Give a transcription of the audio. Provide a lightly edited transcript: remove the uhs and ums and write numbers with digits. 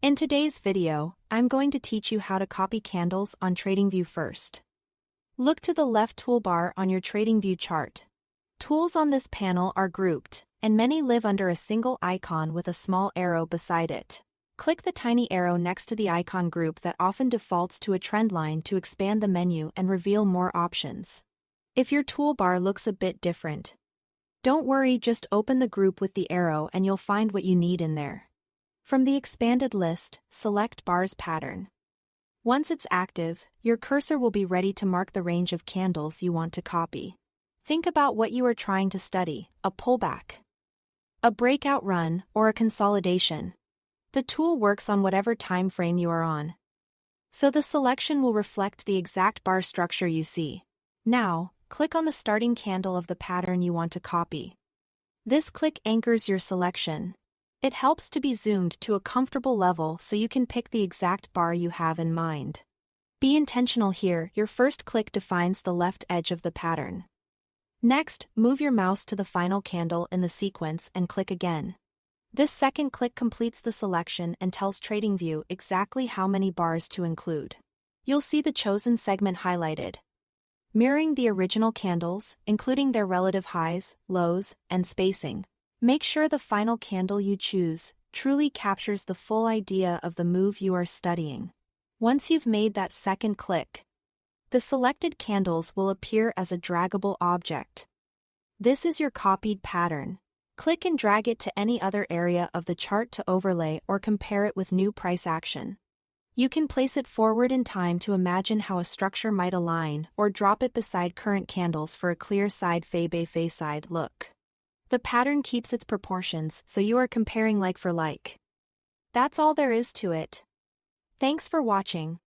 In today's video, I'm going to teach you how to copy candles on Tradingview first. Look to the left toolbar on your Tradingview chart. Tools on this panel are grouped, and many live under a single icon with a small arrow beside it. Click the tiny arrow next to the icon group that often defaults to a trend line to expand the menu and reveal more options. If your toolbar looks a bit different, don't worry, just open the group with the arrow and you'll find what you need in there. From the expanded list, select Bars Pattern. Once it's active, your cursor will be ready to mark the range of candles you want to copy. Think about what you are trying to study: a pullback, a breakout run, or a consolidation. The tool works on whatever time frame you are on, so the selection will reflect the exact bar structure you see. Now, click on the starting candle of the pattern you want to copy. This click anchors your selection. It helps to be zoomed to a comfortable level so you can pick the exact bar you have in mind. Be intentional here. Your first click defines the left edge of the pattern. Next, move your mouse to the final candle in the sequence and click again. This second click completes the selection and tells Tradingview exactly how many bars to include. You'll see the chosen segment highlighted, mirroring the original candles, including their relative highs, lows, and spacing. Make sure the final candle you choose truly captures the full idea of the move you are studying. Once you've made that second click, the selected candles will appear as a draggable object. This is your copied pattern. Click and drag it to any other area of the chart to overlay or compare it with new price action. You can place it forward in time to imagine how a structure might align, or drop it beside current candles for a clear side-by-side look. The pattern keeps its proportions, so you are comparing like for like. That's all there is to it. Thanks for watching.